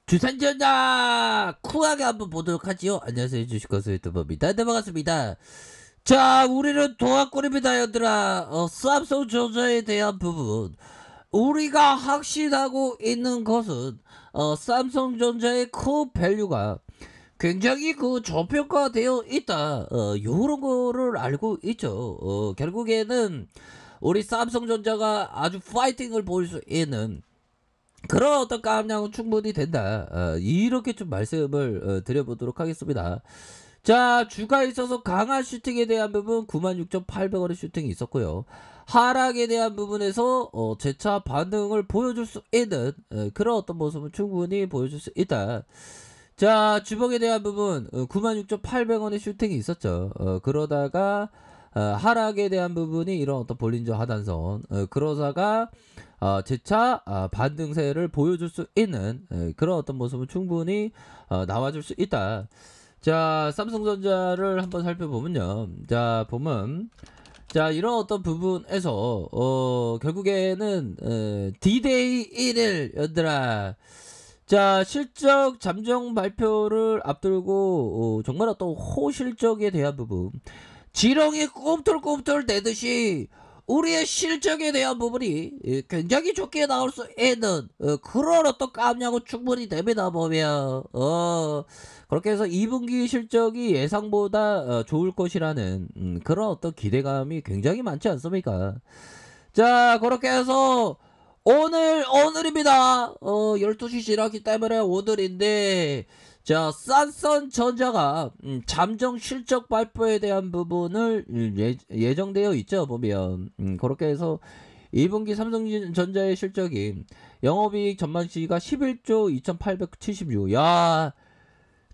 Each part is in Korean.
주산전자 쿨하게 한번 보도록 하지요. 안녕하세요, 주식거수 유튜버입니다. 네, 반갑습니다. 자, 우리는 동학권입니다, 얘들아. 삼성전자에 대한 부분, 우리가 확신하고 있는 것은 삼성전자의 코 밸류가 굉장히 저평가되어 있다. 요런 거를 알고 있죠. 결국에는 우리 삼성전자가 아주 파이팅을 보일 수 있는 그런 어떤 깜냥은 충분히 된다. 이렇게 좀 말씀을 드려보도록 하겠습니다. 자, 주가에 있어서 강한 슈팅에 대한 부분 96,800원의 슈팅이 있었고요. 하락에 대한 부분에서 재차 반등을 보여줄 수 있는 그런 어떤 모습은 충분히 보여줄 수 있다. 자, 주봉에 대한 부분 96,800원의 슈팅이 있었죠. 그러다가 하락에 대한 부분이 이런 어떤 볼린저 하단선, 그러다가 재차 반등세를 보여줄 수 있는 그런 어떤 모습은 충분히 나와줄 수 있다. 자, 삼성전자를 한번 살펴보면요. 자, 보면 자, 이런 어떤 부분에서 결국에는 D-Day 1일 얘들아, 자, 실적 잠정 발표를 앞두고 정말 어떤 호실적에 대한 부분, 지렁이 꿈틀꿈틀 대듯이 우리의 실적에 대한 부분이 굉장히 좋게 나올 수 있는 그런 어떤 깜냥은 충분히 됩니다. 보면 그렇게 해서 2분기 실적이 예상보다 좋을 것이라는 그런 어떤 기대감이 굉장히 많지 않습니까? 자, 그렇게 해서 오늘입니다. 12시 지났기 때문에 오늘인데, 자, 삼성전자가 잠정 실적 발표에 대한 부분을 예정되어 있죠. 보면 그렇게 해서 2분기 삼성전자의 실적이 영업이익 전망치가 11조 2876. 야,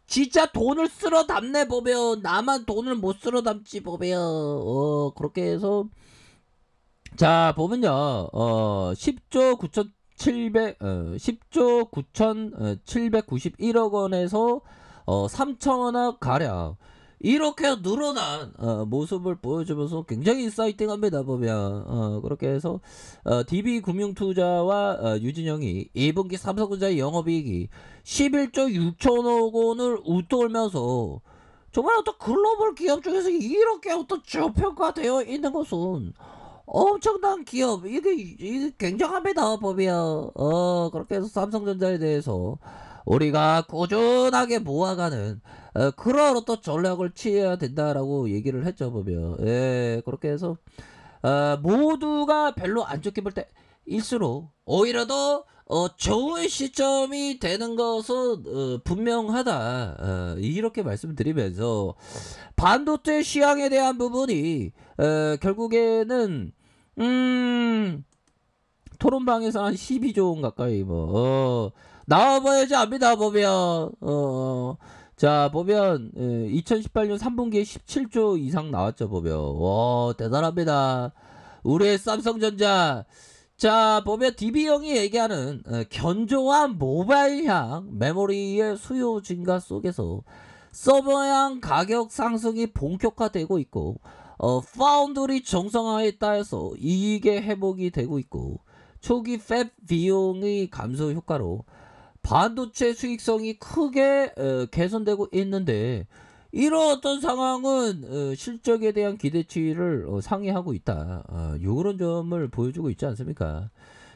진짜 돈을 쓸어 담네. 보면 나만 돈을 못 쓸어 담지. 보면 그렇게 해서 자, 보면요. 10조 9,791억 원에서 3천억 가량 이렇게 늘어난 모습을 보여주면서 굉장히 인사이팅합니다. 보면 그렇게 해서 DB금융투자와 유진영이 2분기 삼성전자의 영업이익이 11조 6천억 원을 웃돌면서 정말 어떤 글로벌 기업 중에서 이렇게 어떤 저평가되어 있는 것은 엄청난 기업, 이게 굉장합니다. 보면 그렇게 해서 삼성전자에 대해서 우리가 꾸준하게 모아가는 그런 어떤 전략을 취해야 된다라고 얘기를 했죠. 보면 그렇게 해서 모두가 별로 안 좋게 볼 때일수록 오히려 더 좋은 시점이 되는 것은 분명하다. 이렇게 말씀드리면서 반도체 시황에 대한 부분이 결국에는 토론방에서 한 12조 원 가까이 나와봐야지 압니다. 보면 자, 보면 2018년 3분기에 17조 이상 나왔죠. 보면 대단합니다. 우리의 삼성전자. 자, 보면 DB형이 얘기하는 견조한 모바일향 메모리의 수요 증가 속에서 서버향 가격 상승이 본격화되고 있고 파운드리 정상화에 따라서 이익의 회복이 되고 있고 초기 팹 비용의 감소 효과로 반도체 수익성이 크게 개선되고 있는데, 이런 어떤 상황은 실적에 대한 기대치를 상회하고 있다. 요런 점을 보여주고 있지 않습니까?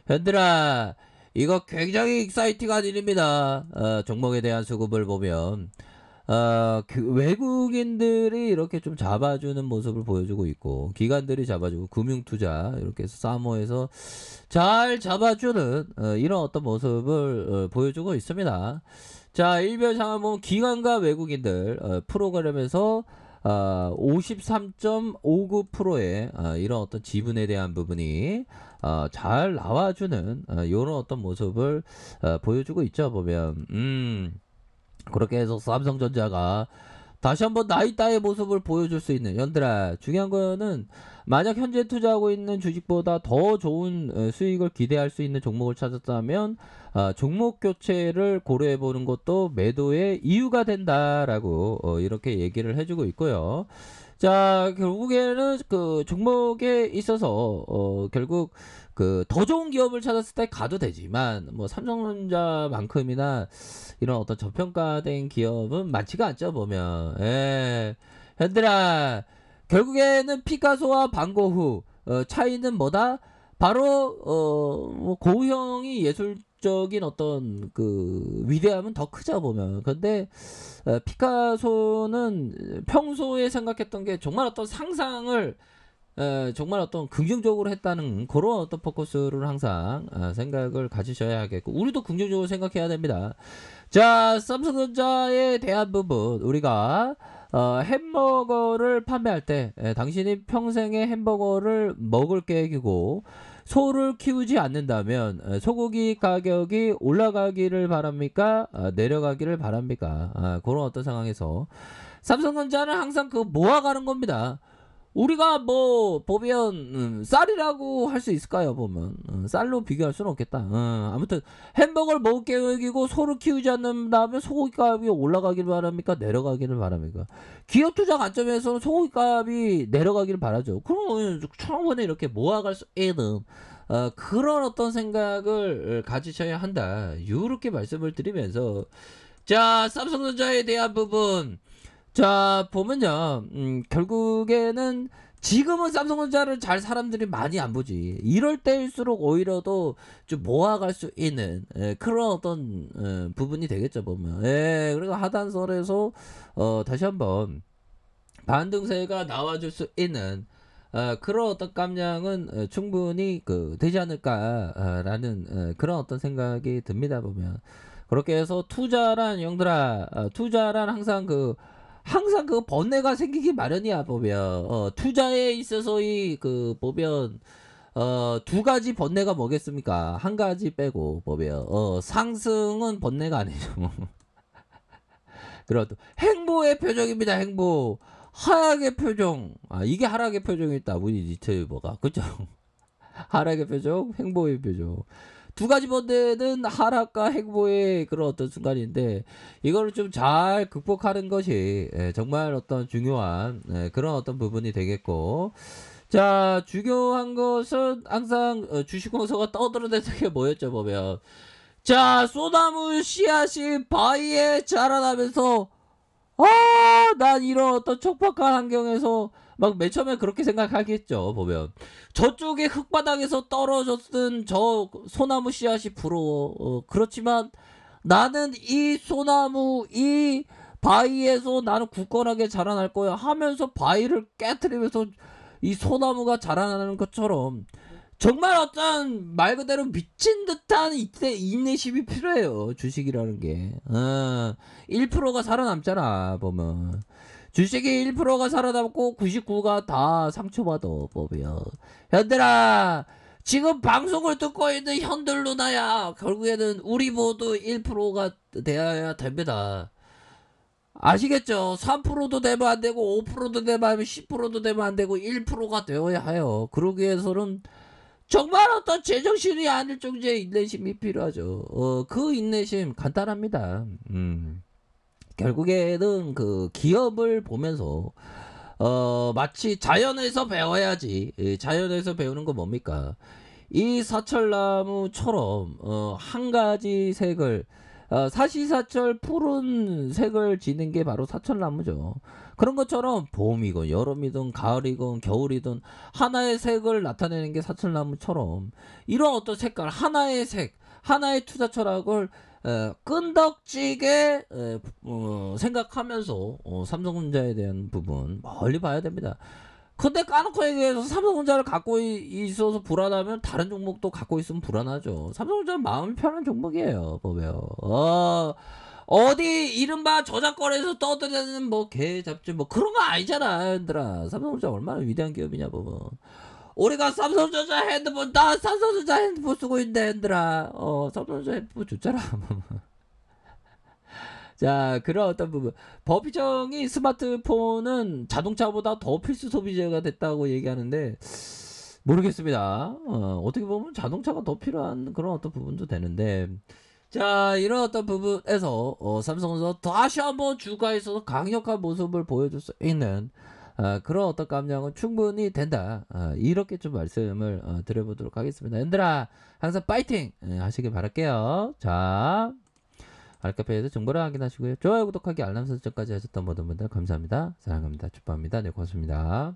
현들아, 이거 굉장히 익사이팅한 일입니다. 종목에 대한 수급을 보면 외국인들이 이렇게 좀 잡아주는 모습을 보여주고 있고, 기관들이 잡아주고, 금융투자 이렇게 해서 사모에서 잘 잡아주는 이런 어떤 모습을 보여주고 있습니다. 자, 일별 상황 보면 기관과 외국인들 프로그램에서 53.59%의 이런 어떤 지분에 대한 부분이 잘 나와주는 이런 어떤 모습을 보여주고 있죠. 보면 그렇게 해서 삼성전자가 다시 한번 나이따의 모습을 보여줄 수 있는, 연들아, 중요한 거는 만약 현재 투자하고 있는 주식보다 더 좋은 수익을 기대할 수 있는 종목을 찾았다면 종목 교체를 고려해 보는 것도 매도의 이유가 된다라고 이렇게 얘기를 해주고 있고요. 자, 결국에는 그 종목에 있어서 결국 그 더 좋은 기업을 찾았을 때 가도 되지만 뭐 삼성전자만큼이나 이런 어떤 저평가된 기업은 많지가 않죠 보면. 예. 현들아, 결국에는 피카소와 반고흐 차이는 뭐다? 바로 뭐 고흐형이 예술적인 어떤 그 위대함은 더 크죠 보면. 근데 피카소는 평소에 생각했던 게 정말 어떤 상상을 정말 어떤 긍정적으로 했다는 그런 어떤 포커스를 항상 생각을 가지셔야 하겠고, 우리도 긍정적으로 생각해야 됩니다. 자, 삼성전자에 대한 부분, 우리가 햄버거를 판매할 때 당신이 평생에 햄버거를 먹을 계획이고 소를 키우지 않는다면 소고기 가격이 올라가기를 바랍니까? 내려가기를 바랍니까? 그런 어떤 상황에서 삼성전자는 항상 그 모아가는 겁니다. 우리가 뭐 보면 쌀이라고 할 수 있을까요? 보면 쌀로 비교할 수는 없겠다. 아무튼 햄버거를 먹을 계획이고 소를 키우지 않는다면 소고기 값이 올라가기를 바랍니까? 내려가기를 바랍니까? 기업 투자 관점에서는 소고기 값이 내려가기를 바라죠. 그럼 처음에 이렇게 모아갈 수 있는 그런 어떤 생각을 가지셔야 한다. 이렇게 말씀을 드리면서, 자, 삼성전자에 대한 부분, 자, 보면요, 결국에는 지금은 삼성전자를 잘 사람들이 많이 안 보지. 이럴 때일수록 오히려 더 좀 모아갈 수 있는 그런 어떤 부분이 되겠죠, 보면. 그리고 하단선에서 다시 한번 반등세가 나와줄 수 있는 그런 어떤 깜냥은 충분히 되지 않을까라는 그런 어떤 생각이 듭니다, 보면. 그렇게 해서 투자란 영들아, 투자란 항상 그 번뇌가 생기기 마련이야 보면. 투자에 있어서 보면 두 가지 번뇌가 뭐겠습니까? 한 가지 빼고 보면 상승은 번뇌가 아니죠. 그런 행보의 표정입니다. 행보. 하락의 표정. 이게 하락의 표정이다. 우리 리트버가. 그죠? 하락의 표정, 행보의 표정. 두 가지 번뇌는 하락과 행보의 그런 어떤 순간인데, 이거를 좀 잘 극복하는 것이 정말 어떤 중요한 그런 어떤 부분이 되겠고, 자, 중요한 것은 항상 주식공서가 떠들어대는 게 뭐였죠 보면. 자, 소나무 씨앗이 바위에 자라나면서 난 이런 어떤 촉박한 환경에서 막 맨 처음에 그렇게 생각하겠죠 보면. 저쪽에 흙바닥에서 떨어졌던 저 소나무 씨앗이 부러워. 그렇지만 나는 이 소나무 이 바위에서 나는 굳건하게 자라날 거야 하면서 바위를 깨트리면서 이 소나무가 자라나는 것처럼, 정말 어떤 말 그대로 미친 듯한 인내심이 필요해요. 주식이라는 게. 1%가 살아남잖아 보면. 주식이 1%가 살아남고 99가 다 상처받아 보면. 현들아, 지금 방송을 듣고 있는 현들 누나야, 결국에는 우리 모두 1%가 되어야 됩니다. 아시겠죠? 3%도 되면 안 되고 5%도 되면 안 되고 10%도 되면 안 되고 1%가 되어야 해요. 그러기 위해서는 정말 어떤 제정신이 아닐 정도의 인내심이 필요하죠. 그 인내심 간단합니다. 결국에는 그 기업을 보면서 마치 자연에서 배워야지. 자연에서 배우는 건 뭡니까? 이 사철나무처럼 한 가지 색을 사시사철 푸른 색을 지는 게 바로 사철나무죠. 그런 것처럼 봄이건 여름이든 가을이건 겨울이든 하나의 색을 나타내는 게 사철나무처럼, 이런 어떤 색깔, 하나의 색, 하나의 투자 철학을 끈덕지게 생각하면서 삼성전자에 대한 부분 멀리 봐야 됩니다. 근데 까놓고 얘기해서 삼성전자를 갖고 있어서 불안하면 다른 종목도 갖고 있으면 불안하죠. 삼성전자는 마음이 편한 종목이에요 보면. 어디 이른바 저작거리에서 떠드는 뭐 개 잡지 뭐 그런 거 아니잖아 얘들아. 삼성전자 얼마나 위대한 기업이냐 보면. 우리가 삼성전자 핸드폰, 나 삼성전자 핸드폰 쓰고 있는데 얘들아, 삼성전자 핸드폰 좋잖아. 자, 그런 어떤 부분. 법정이 스마트폰은 자동차보다 더 필수 소비재가 됐다고 얘기하는데, 모르겠습니다. 어떻게 보면 자동차가 더 필요한 그런 어떤 부분도 되는데, 자, 이런 어떤 부분에서 삼성전자 다시 한번 주가에서 강력한 모습을 보여줄 수 있는 그런 어떤 감량은 충분히 된다. 이렇게 좀 말씀을 드려보도록 하겠습니다. 얘들아 항상 파이팅 하시길 바랄게요. 자, 알카페에서 정보를 확인하시고요. 좋아요, 구독하기, 알람 설정까지 하셨던 모든 분들 감사합니다. 사랑합니다. 축복합니다. 네, 고맙습니다.